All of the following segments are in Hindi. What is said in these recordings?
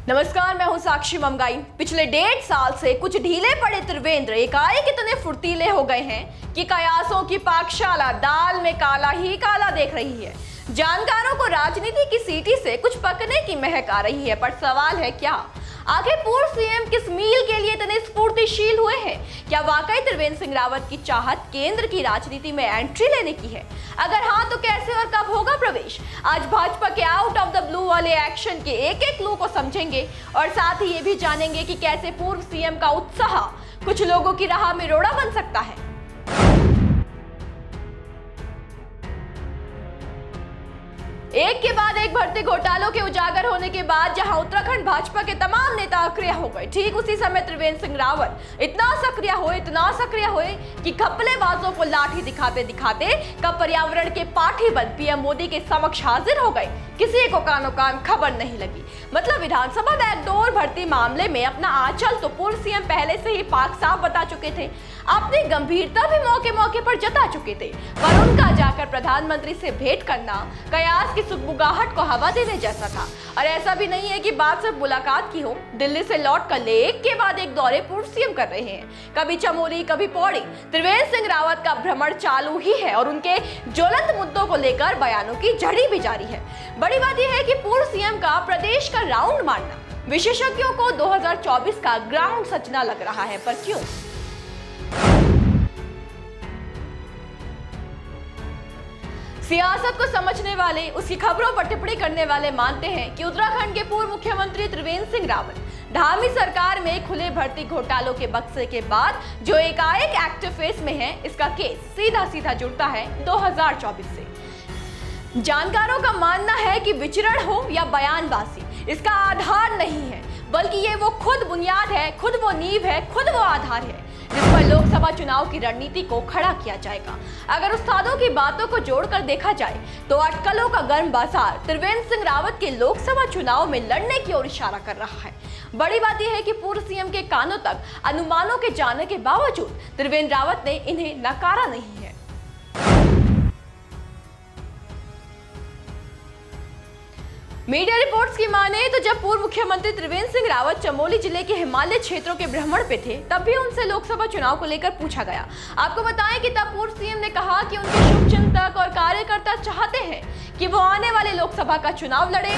नमस्कार, मैं हूं साक्षी ममगाई। पिछले 1.5 साल से कुछ ढीले पड़े त्रिवेंद्र एकाएक इतने फुर्तीले हो गए हैं कि कयासों की पाकशाला दाल में काला ही काला देख रही है। जानकारों को राजनीति की सीटी से कुछ पकने की महक आ रही है, पर सवाल है क्या आखिर पूर्व सीएम किस मील के लिए इतने स्फूर्तिशील हुए हैं? क्या वाकई त्रिवेंद्र सिंह रावत की चाहत केंद्र की राजनीति में एंट्री लेने की है? अगर हाँ, तो कैसे और कब होगा प्रवेश? आज भाजपा के आउट ऑफ द ब्लू वाले एक्शन के एक एक क्लू को समझेंगे और साथ ही ये भी जानेंगे कि कैसे पूर्व सीएम का उत्साह कुछ लोगों की राह में रोड़ा बन सकता है। एक के बाद एक भर्ती घोटालों के उजागर होने के बाद जहां उत्तराखंड भाजपा के तमाम नेता सक्रिय हो गए, ठीक उसी समय त्रिवेंद्र सिंह रावत इतना सक्रिय हुए कि घपलेबाजों को लाठी दिखाते दिखाते कब पर्यावरण के पाठी बन पीएम मोदी के समक्ष हाजिर हो गए, किसी को कानो कान खबर नहीं लगी। मतलब विधानसभा बैकडोर भर्ती मामले में अपना आंचल तो पूर्व सीएम पहले से ही पाक साफ बता चुके थे, अपनी गंभीरता भी मौके मौके पर जता चुके थे, पर उनका जाकर प्रधानमंत्री से भेंट करना कयास की सुगबुगाहट को हवा देने जैसा था। और ऐसा भी नहीं है कि बात सिर्फ मुलाकात की हो। दिल्ली से लौट कर एक के बाद एक दौरे पूर्व सीएम कर रहे हैं, कभी चमोली कभी पौड़ी। त्रिवेंद्र सिंह रावत का भ्रमण चालू ही है और उनके ज्वलंत मुद्दों को लेकर बयानों की झड़ी भी जारी है। बड़ी बात यह है कि पूर्व सीएम का प्रदेश का राउंड मारना विशेषज्ञों को 2024 का ग्राउंड सचना लग रहा है, पर क्यों? सियासत को समझने वाले, उसकी खबरों पर टिप्पणी करने वाले मानते हैं कि उत्तराखंड के पूर्व मुख्यमंत्री त्रिवेंद्र सिंह रावत धामी सरकार में खुले भर्ती घोटालों के बक्से के बाद जो एकाएक एक्टिव फेस में है, इसका केस सीधा सीधा जुड़ता है 2024 से। जानकारों का मानना है कि विचरण हो या बयानबाजी, इसका आधार नहीं है, बल्कि ये वो खुद बुनियाद है, खुद वो नींव है, खुद वो आधार है जिस पर लोकसभा चुनाव की रणनीति को खड़ा किया जाएगा। अगर उस्तादों की बातों को जोड़कर देखा जाए तो अटकलों का गर्म बाजार त्रिवेंद्र सिंह रावत के लोकसभा चुनाव में लड़ने की ओर इशारा कर रहा है। बड़ी बात यह है कि पूर्व सीएम के कानों तक अनुमानों के जाने के बावजूद त्रिवेंद्र रावत ने इन्हें नकारा नहीं है। मीडिया रिपोर्ट्स की माने तो जब पूर्व मुख्यमंत्री त्रिवेंद्र सिंह रावत चमोली जिले के हिमालय क्षेत्रों के भ्रमण पे थे, तब भी उनसे लोकसभा चुनाव को लेकर पूछा गया। आपको बताएं कि तब पूर्व सीएम ने कहा कि उनके शुभचिंतक और कार्यकर्ता चाहते हैं कि वो आने वाले लोकसभा का चुनाव लड़े,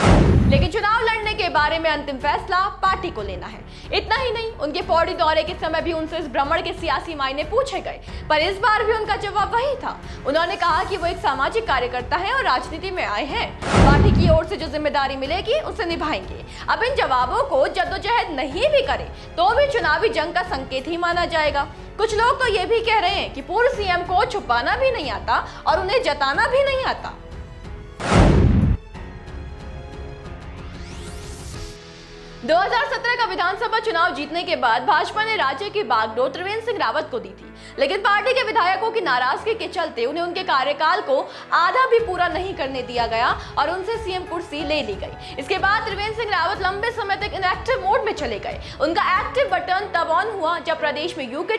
लेकिन चुनाव लड़ने के बारे में अंतिम फैसला पार्टी को लेना है। इतना ही नहीं, उनके पौड़ी दौरे के समय भी उनसे इस भ्रमण के सियासी मायने पूछे गए, पर इस बार भी उनका जवाब वही था। उन्होंने कहा कि वो एक सामाजिक कार्यकर्ता है और राजनीति में आए हैं, पार्टी की ओर से जो जिम्मेदारी मिलेगी उसे निभाएंगे। अब इन जवाबों को जद्दोजहद नहीं भी करे तो भी चुनावी जंग का संकेत ही माना जाएगा। कुछ लोग तो ये भी कह रहे हैं कि पूर्व सीएम को छुपाना भी नहीं आता और उन्हें जताना भी नहीं आता। 2017 का विधानसभा चुनाव जीतने के बाद भाजपा ने राज्य की बागडोर त्रिवेंद्र सिंह रावत को दी थी, लेकिन पार्टी के विधायकों की नाराजगी के चलते उन्हें उनके कार्यकाल को आधा भी पूरा नहीं करने दिया गया और उनसे सीएम कुर्सी ले ली गई। इसके बाद त्रिवेंद्र सिंह रावत लंबे समय तक इनएक्टिव मोड में चले गए। उनका एक्टिव बटन तब ऑन हुआ जब प्रदेश में यूके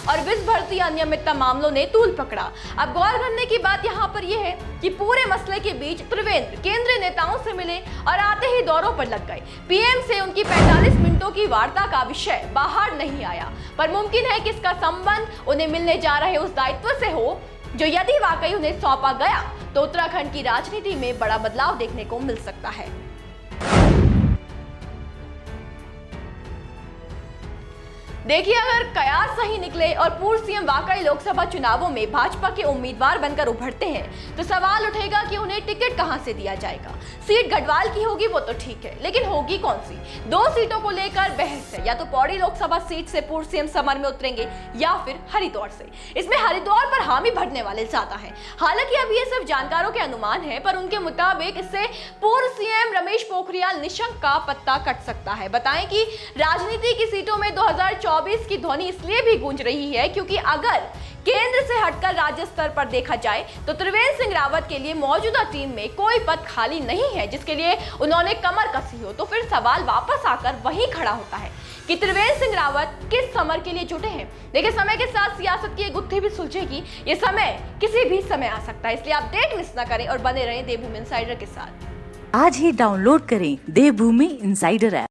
और विस भर्ती अनियमितता मामलों ने तूल पकड़ा। अब गौर करने की बात यहाँ पर यह है कि पूरे मसले के बीच त्रिवेंद्र केंद्रीय नेताओं से मिले और आते ही दौरों पर लग गए। पीएम से उनकी 45 मिनटों की वार्ता का विषय बाहर नहीं आया, पर मुमकिन है कि इसका संबंध उन्हें मिलने जा रहे उस दायित्व से हो जो यदि वाकई उन्हें सौंपा गया तो उत्तराखंड की राजनीति में बड़ा बदलाव देखने को मिल सकता है। देखिए, अगर कयास सही निकले और पूर्व सीएम वाकई लोकसभा चुनावों में भाजपा के उम्मीदवार बनकर उभरते हैं तो सवाल उठेगा कि उन्हें टिकट कहां से दिया जाएगा। सीट गढ़वाल की होगी वो तो ठीक है, लेकिन होगी कौन सी? 2 सीटों को लेकर बहस है, या तो पौड़ी लोकसभा सीट से पूर्व सीएम समर में उतरेंगे या फिर हरिद्वार से। इसमें हरिद्वार पर हामी भरने वाले ज्यादा हैं। हालांकि अब ये सिर्फ जानकारों के अनुमान है, पर उनके मुताबिक इससे पूर्व सीएम रमेश पोखरियाल निशंक का पत्ता कट सकता है। बताएं कि राजनीति की सीटों में 2024 की ध्वनि इसलिए भी गूंज रही है क्योंकि अगर केंद्र से हटकर राज्य स्तर पर देखा जाए तो त्रिवेंद्र सिंह रावत के लिए मौजूदा टीम में कोई पद खाली नहीं है जिसके लिए उन्होंने कमर कसी हो। तो फिर सवाल वापस आकर वहीं खड़ा होता है कि त्रिवेंद्र सिंह रावत किस समर के लिए जुटे हैं। देखिए, समय के साथ सियासत की एक गुत्थी भी सुलझेगी। ये समय किसी भी समय आ सकता है, इसलिए आप डेट मिस ना करें और बने रहें देवभूमि इनसाइडर के साथ। आज ही डाउनलोड करें देवभूमि इंसाइडर ऐप।